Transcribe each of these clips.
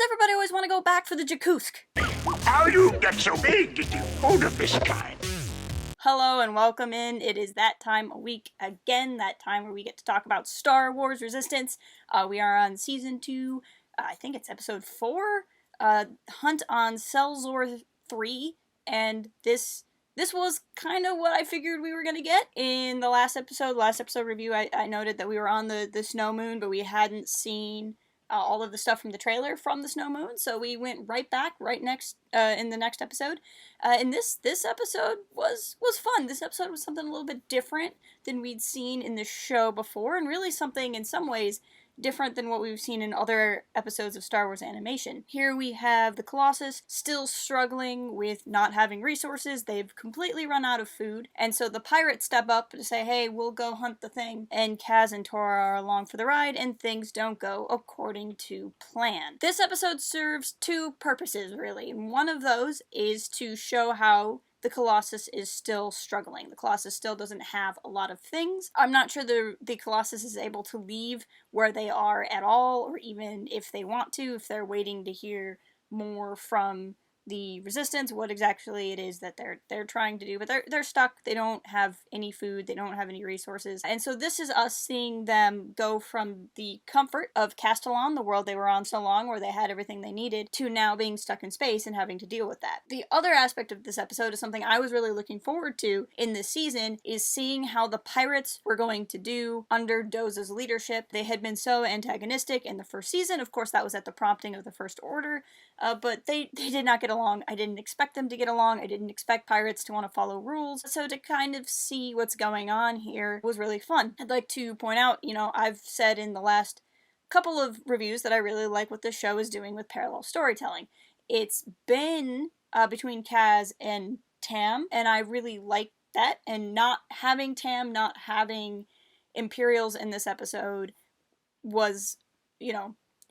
everybody always want to go back for the Jakutsk? How you get so big into food of this kind? Hello and welcome in. It is that time a week again, that time where we get to talk about Star Wars Resistance. We are on Season 2, I think it's Episode 4, Hunt on Celsor 3, and this was kind of what I figured we were going to get in the last episode review. I noted that we were on the snow moon, but we hadn't seen all of the stuff from the trailer from the snow moon, so we went right back next in the next episode. And this episode was fun. This episode was something a little bit different than we'd seen in the show before, and really something in some ways different than what we've seen in other episodes of Star Wars animation. Here we have the Colossus still struggling with not having resources. They've completely run out of food, and so the pirates step up to say, hey, we'll go hunt the thing, and Kaz and Torra are along for the ride, and things don't go according to plan. This episode serves two purposes, really, and one of those is to show how the Colossus is still struggling. The Colossus still doesn't have a lot of things. I'm not sure the Colossus is able to leave where they are at all, or even if they want to, if they're waiting to hear more from the Resistance, what exactly it is that they're trying to do, but they're stuck. They don't have any food, they don't have any resources, and so this is us seeing them go from the comfort of Castellon, the world they were on so long, where they had everything they needed, to now being stuck in space and having to deal with that. The other aspect of this episode is something I was really looking forward to in this season, is seeing how the pirates were going to do under Doza's leadership. They had been so antagonistic in the first season. Of course, that was at the prompting of the First Order, but they did not get along. I didn't expect them to get along. I didn't expect pirates to want to follow rules. So to kind of see what's going on here was really fun. I'd like to point out, I've said in the last couple of reviews that I really like what this show is doing with parallel storytelling. It's been between Kaz and Tam, and I really like that. And not having Tam, not having Imperials in this episode was,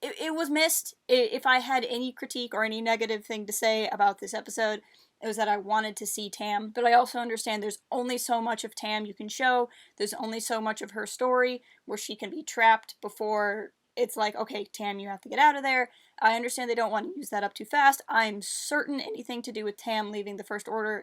it was missed. If I had any critique or any negative thing to say about this episode, it was that I wanted to see Tam, but I also understand there's only so much of Tam you can show. There's only so much of her story where she can be trapped before it's like, okay, Tam, you have to get out of there. I understand they don't want to use that up too fast. I'm certain anything to do with Tam leaving the First Order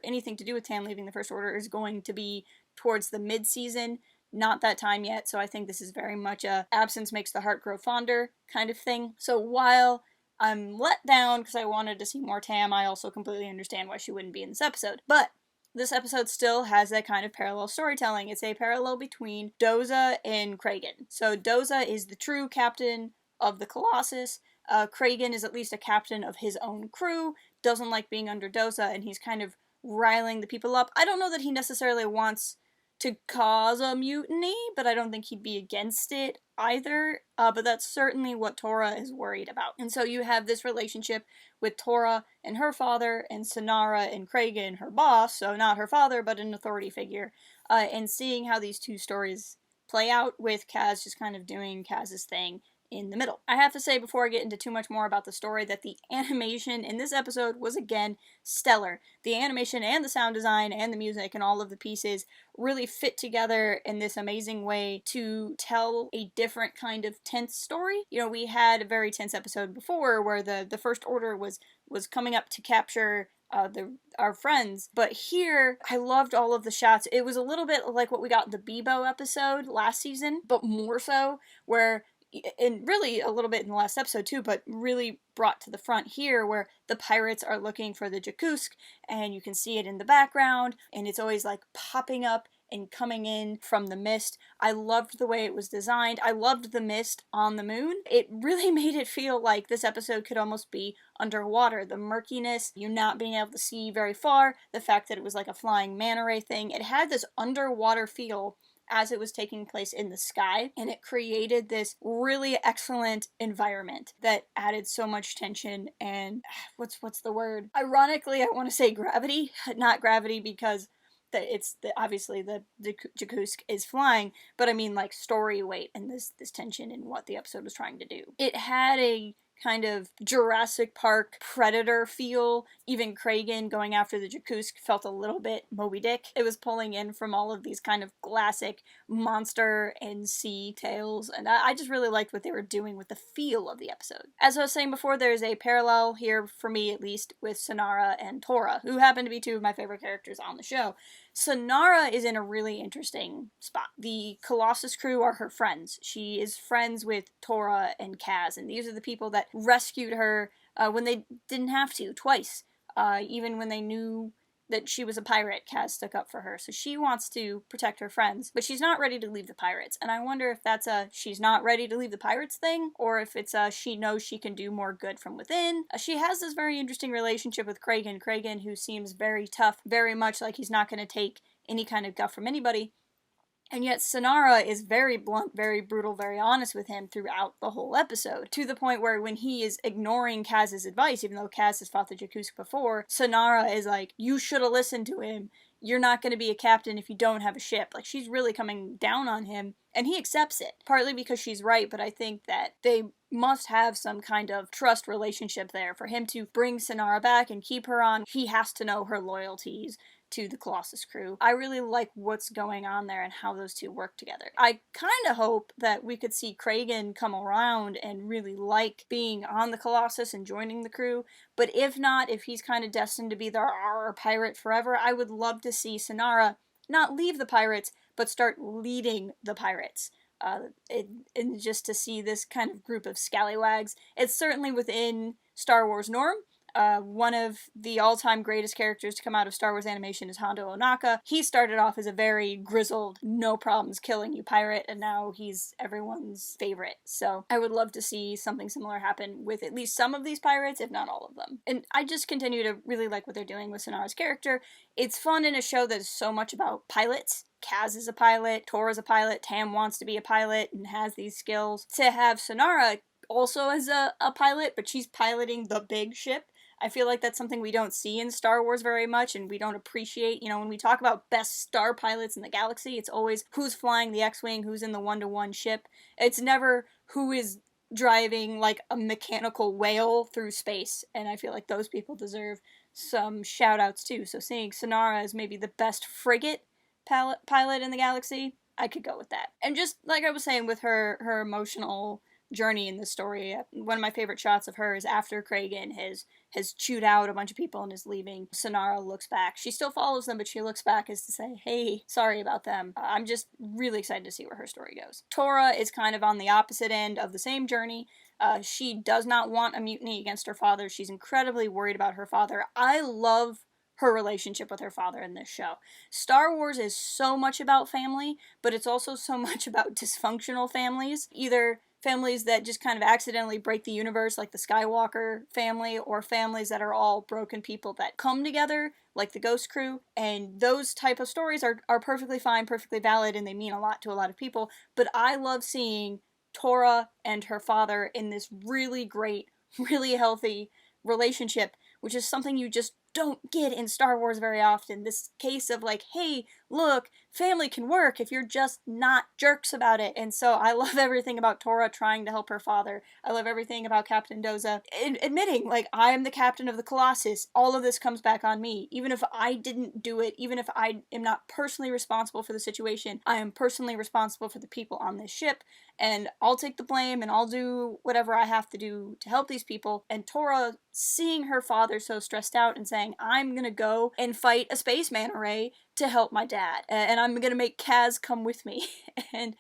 is going to be towards the mid-season. Not that time yet, so I think this is very much a absence makes the heart grow fonder kind of thing. So while I'm let down because I wanted to see more Tam, I also completely understand why she wouldn't be in this episode. But this episode still has that kind of parallel storytelling. It's a parallel between Doza and Kragan. So Doza is the true captain of the Colossus. Kragan is at least a captain of his own crew, doesn't like being under Doza, and he's kind of riling the people up. I don't know that he necessarily wants to cause a mutiny, but I don't think he'd be against it either, but that's certainly what Torra is worried about. And so you have this relationship with Torra and her father, and Cynara and Kragan, her boss, so not her father, but an authority figure, and seeing how these two stories play out with Kaz just kind of doing Kaz's thing in the middle. I have to say before I get into too much more about the story that the animation in this episode was again stellar. The animation and the sound design and the music and all of the pieces really fit together in this amazing way to tell a different kind of tense story. We had a very tense episode before where the First Order was coming up to capture our friends, but here I loved all of the shots. It was a little bit like what we got in the Bebo episode last season, but more so, where, and really a little bit in the last episode too, but really brought to the front here, where the pirates are looking for the Jakutsk, and you can see it in the background, and it's always like popping up and coming in from the mist. I loved the way it was designed. I loved the mist on the moon. It really made it feel like this episode could almost be underwater. The murkiness, you not being able to see very far, the fact that it was like a flying manta ray thing, it had this underwater feel as it was taking place in the sky, and it created this really excellent environment that added so much tension and what's the word? Ironically, I want to say gravity, not gravity because obviously the Jakutsk is flying, but I mean like story weight and this tension and what the episode was trying to do. It had a kind of Jurassic Park predator feel. Even Kragan going after the Jakusk felt a little bit Moby Dick. It was pulling in from all of these kind of classic monster and sea tales, and I just really liked what they were doing with the feel of the episode. As I was saying before, there's a parallel here, for me at least, with Cynara and Torra, who happen to be two of my favorite characters on the show. Cynara is in a really interesting spot. The Colossus crew are her friends. She is friends with Torra and Kaz, and these are the people that rescued her when they didn't have to, twice. Even when they knew that she was a pirate, Kaz stuck up for her. So she wants to protect her friends, but she's not ready to leave the pirates. And I wonder if that's a she's not ready to leave the pirates thing, or if it's a she knows she can do more good from within. She has this very interesting relationship with Kragan, who seems very tough, very much like he's not going to take any kind of guff from anybody. And yet Cynara is very blunt, very brutal, very honest with him throughout the whole episode. To the point where when he is ignoring Kaz's advice, even though Kaz has fought the Jakusk before, Cynara is like, you should have listened to him. You're not going to be a captain if you don't have a ship. Like, she's really coming down on him. And he accepts it. Partly because she's right, but I think that they must have some kind of trust relationship there. For him to bring Cynara back and keep her on, he has to know her loyalties to the Colossus crew. I really like what's going on there and how those two work together. I kind of hope that we could see Kragan come around and really like being on the Colossus and joining the crew, but if not, if he's kind of destined to be the pirate forever, I would love to see Cynara not leave the pirates, but start leading the pirates. And just to see this kind of group of scallywags. It's certainly within Star Wars norm. One of the all-time greatest characters to come out of Star Wars animation is Hondo Ohnaka. He started off as a very grizzled, no problems killing you pirate, and now he's everyone's favorite. So I would love to see something similar happen with at least some of these pirates, if not all of them. And I just continue to really like what they're doing with Cynara's character. It's fun in a show that is so much about pilots. Kaz is a pilot, Torra's a pilot, Tam wants to be a pilot and has these skills. To have Cynara also as a pilot, but she's piloting the big ship. I feel like that's something we don't see in Star Wars very much, and we don't appreciate. You know, when we talk about best star pilots in the galaxy, it's always who's flying the X-Wing, who's in the one-to-one ship. It's never who is driving, like, a mechanical whale through space, and I feel like those people deserve some shout-outs, too. So seeing Cynara as maybe the best frigate pilot in the galaxy, I could go with that. And just, like I was saying, with her emotional journey in the story, one of my favorite shots of her is after Kragan has chewed out a bunch of people and is leaving. Cynara looks back. She still follows them, but she looks back as to say, hey, sorry about them. I'm just really excited to see where her story goes. Torra is kind of on the opposite end of the same journey. She does not want a mutiny against her father. She's incredibly worried about her father. I love her relationship with her father in this show. Star Wars is so much about family, but it's also so much about dysfunctional families. Either families that just kind of accidentally break the universe, like the Skywalker family, or families that are all broken people that come together, like the Ghost Crew. And those type of stories are perfectly fine, perfectly valid, and they mean a lot to a lot of people. But I love seeing Torra and her father in this really great, really healthy relationship, which is something you just don't get in Star Wars very often. This case of like, hey, look, family can work if you're just not jerks about it. And so I love everything about Torra trying to help her father. I love everything about Captain Doza admitting, like, I am the captain of the Colossus. All of this comes back on me. Even if I didn't do it, even if I am not personally responsible for the situation, I am personally responsible for the people on this ship. And I'll take the blame and I'll do whatever I have to do to help these people. And Torra seeing her father so stressed out and saying, I'm gonna go and fight a space manta ray to help my dad. And I'm gonna make Kaz come with me. And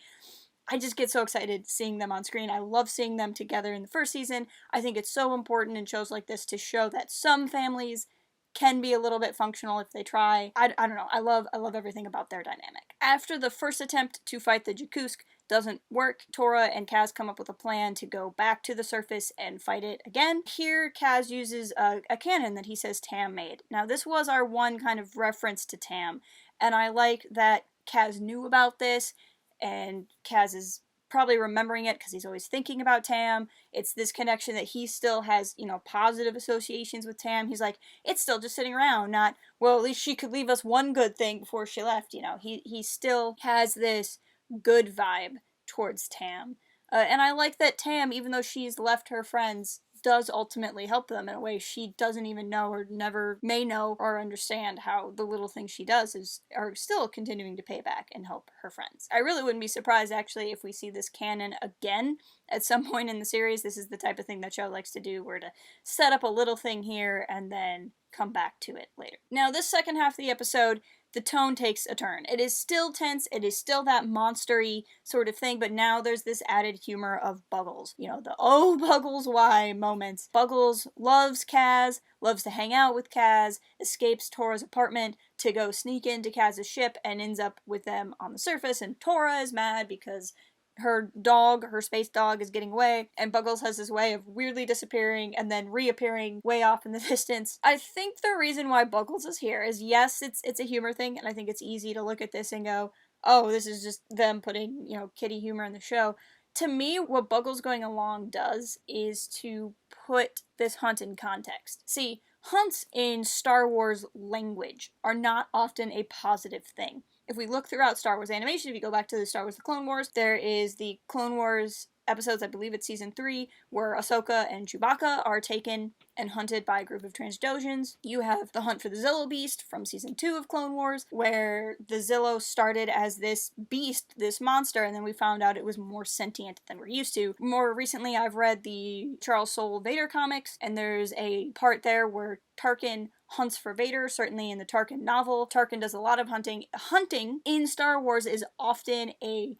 I just get so excited seeing them on screen. I love seeing them together in the first season. I think it's so important in shows like this to show that some families can be a little bit functional if they try. I don't know. I love everything about their dynamic. After the first attempt to fight the Jakusk doesn't work, Torra and Kaz come up with a plan to go back to the surface and fight it again. Here, Kaz uses a cannon that he says Tam made. Now, this was our one kind of reference to Tam, and I like that Kaz knew about this, and Kaz is probably remembering it because he's always thinking about Tam. It's this connection that he still has, you know, positive associations with Tam. He's like, it's still just sitting around, not, well, at least she could leave us one good thing before she left, you know. He still has this good vibe towards Tam. And I like that Tam, even though she's left her friends, does ultimately help them in a way she doesn't even know or never may know or understand, how the little things she does are still continuing to pay back and help her friends. I really wouldn't be surprised, actually, if we see this canon again at some point in the series. This is the type of thing that show likes to do, where to set up a little thing here and then come back to it later. Now, this second half of the episode, the tone takes a turn. It is still tense, it is still that monster-y sort of thing, but now there's this added humor of Buggles. You know, the "oh, Buggles, why" moments. Buggles loves Kaz, loves to hang out with Kaz, escapes Torra's apartment to go sneak into Kaz's ship, and ends up with them on the surface, and Torra is mad because her dog, her space dog, is getting away, and Buggles has this way of weirdly disappearing and then reappearing way off in the distance. I think the reason why Buggles is here is, yes, it's a humor thing, and I think it's easy to look at this and go, oh, this is just them putting, kitty humor in the show. To me, what Buggles going along does is to put this hunt in context. See, hunts in Star Wars language are not often a positive thing. If we look throughout Star Wars animation, if you go back to the Star Wars The Clone Wars, there is the Clone Wars episodes, I believe it's season 3, where Ahsoka and Chewbacca are taken and hunted by a group of Transdoshans. You have the hunt for the Zillo Beast from season 2 of Clone Wars, where the Zillo started as this beast, this monster, and then we found out it was more sentient than we're used to. More recently, I've read the Charles Soule Vader comics, and there's a part there where Tarkin hunts for Vader, certainly in the Tarkin novel. Tarkin does a lot of hunting. Hunting in Star Wars is often a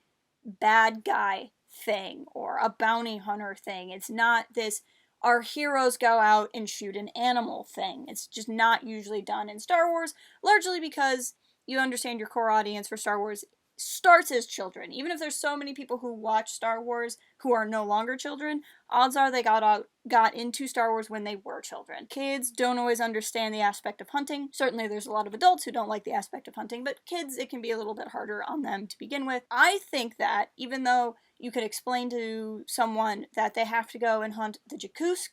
bad guy thing or a bounty hunter thing. It's not this our heroes go out and shoot an animal thing. It's just not usually done in Star Wars, largely because you understand your core audience for Star Wars starts as children. Even if there's so many people who watch Star Wars who are no longer children, odds are they got into Star Wars when they were children. Kids don't always understand the aspect of hunting. Certainly there's a lot of adults who don't like the aspect of hunting, but kids, it can be a little bit harder on them to begin with. I think that even though you could explain to someone that they have to go and hunt the Jakkusk,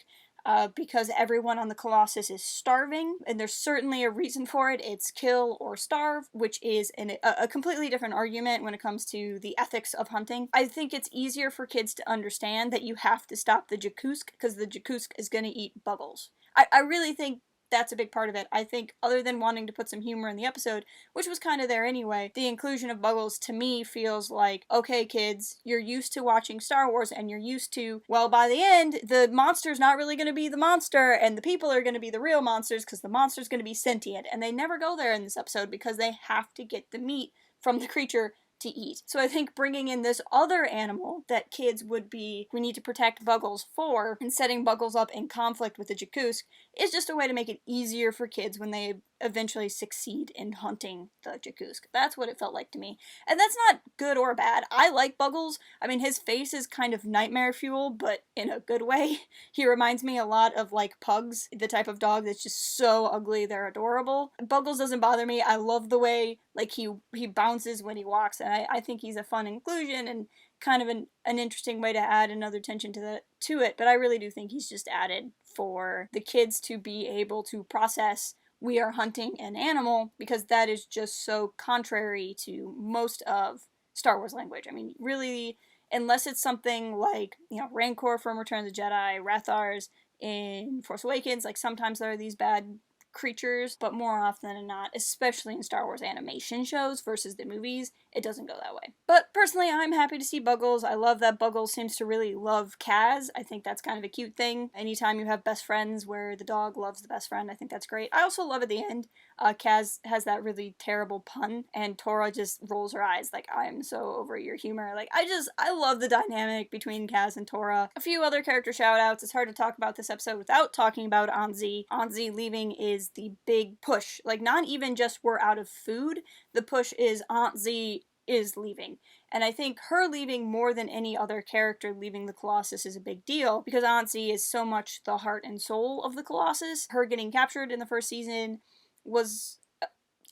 because everyone on the Colossus is starving, and there's certainly a reason for it. It's kill or starve, which is a completely different argument when it comes to the ethics of hunting. I think it's easier for kids to understand that you have to stop the Jakkusk, because the Jakkusk is going to eat Buggles. I really think that's a big part of it. I think, other than wanting to put some humor in the episode, which was kind of there anyway, the inclusion of Buggles to me feels like, okay, kids, you're used to watching Star Wars, and you're used to, well, by the end, the monster's not really going to be the monster, and the people are going to be the real monsters, because the monster's going to be sentient. And they never go there in this episode, because they have to get the meat from the creature to eat. So I think bringing in this other animal that kids would be, we need to protect Buggles for, and setting Buggles up in conflict with the Jakkusk is just a way to make it easier for kids when they eventually succeed in hunting the Jakkusk. That's what it felt like to me. And that's not good or bad. I like Buggles. I mean, his face is kind of nightmare fuel, but in a good way. He reminds me a lot of, like, Pugs, the type of dog that's just so ugly they're adorable. Buggles doesn't bother me. I love the way, like, he bounces when he walks, and I think he's a fun inclusion and kind of an interesting way to add another tension to it, but I really do think he's just added for the kids to be able to process, we are hunting an animal, because that is just so contrary to most of Star Wars language. I mean, really, unless it's something like, Rancor from Return of the Jedi, Rathars in Force Awakens, like, sometimes there are these bad creatures, but more often than not, especially in Star Wars animation shows versus the movies, it doesn't go that way. But personally, I'm happy to see Buggles. I love that Buggles seems to really love Kaz. I think that's kind of a cute thing. Anytime you have best friends where the dog loves the best friend, I think that's great. I also love at the end, Kaz has that really terrible pun, and Torra just rolls her eyes like, I'm so over your humor. Like, I love the dynamic between Kaz and Torra. A few other character shout-outs. It's hard to talk about this episode without talking about Anzi. Anzi leaving is the big push. Like, not even just we're out of food, the push is Aunt Z is leaving. And I think her leaving more than any other character leaving the Colossus is a big deal, because Aunt Z is so much the heart and soul of the Colossus. Her getting captured in the first season was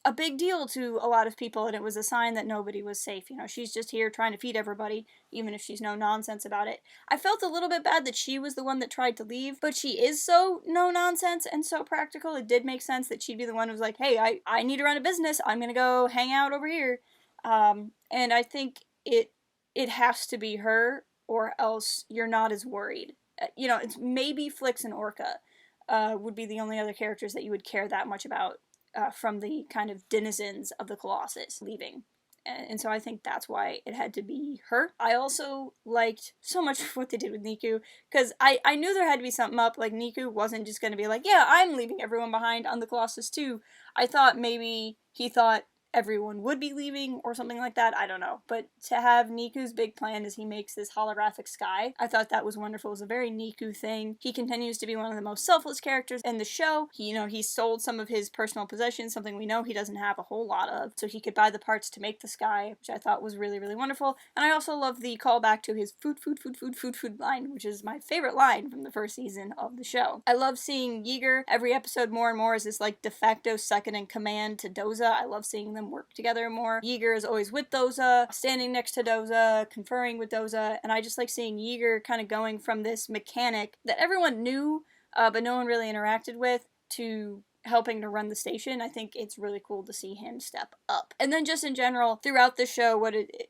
a big deal to a lot of people, and it was a sign that nobody was safe. She's just here trying to feed everybody, even if she's no nonsense about it. I felt a little bit bad that she was the one that tried to leave, but she is so no nonsense and so practical. It did make sense that she'd be the one who was like, hey, I need to run a business. I'm gonna go hang out over here. And I think it has to be her, or else you're not as worried it's maybe Flix and Orca would be the only other characters that you would care that much about from the kind of denizens of the Colossus leaving. And so I think that's why it had to be her. I also liked so much what they did with Niku, because I knew there had to be something up. Like, Niku wasn't just going to be like, yeah, I'm leaving everyone behind on the Colossus too. I thought maybe he thought everyone would be leaving or something like that. I don't know. But to have Niku's big plan as he makes this holographic sky, I thought that was wonderful. It was a very Niku thing. He continues to be one of the most selfless characters in the show. He sold some of his personal possessions, something we know he doesn't have a whole lot of, so he could buy the parts to make the sky, which I thought was really, really wonderful. And I also love the callback to his food line, which is my favorite line from the first season of the show. I love seeing Yeager every episode more and more as this like de facto second in command to Doza. I love seeing them work together more. Yeager is always with Doza, standing next to Doza, conferring with Doza, and I just like seeing Yeager kind of going from this mechanic that everyone knew, but no one really interacted with, to helping to run the station. I think it's really cool to see him step up. And then just in general, throughout the show,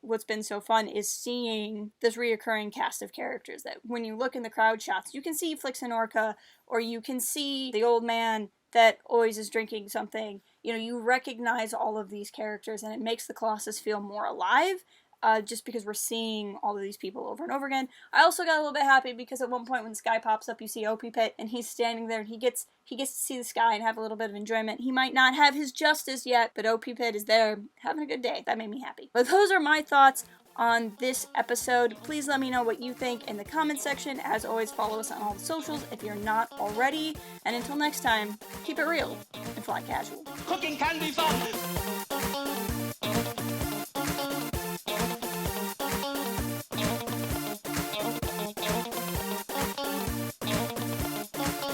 what's been so fun is seeing this reoccurring cast of characters that when you look in the crowd shots, you can see Flix and Orca, or you can see the old man that always is drinking something. You recognize all of these characters, and it makes the Colossus feel more alive, just because we're seeing all of these people over and over again. I also got a little bit happy because at one point when the sky pops up, you see OP-Pit, and he's standing there, and he gets to see the sky and have a little bit of enjoyment. He might not have his justice yet, but OP-Pit is there having a good day. That made me happy. But those are my thoughts on this episode. Please let me know what you think in the comments section. As always, follow us on all the socials if you're not already. And until next time, keep it real and fly casual. Cooking can be fun.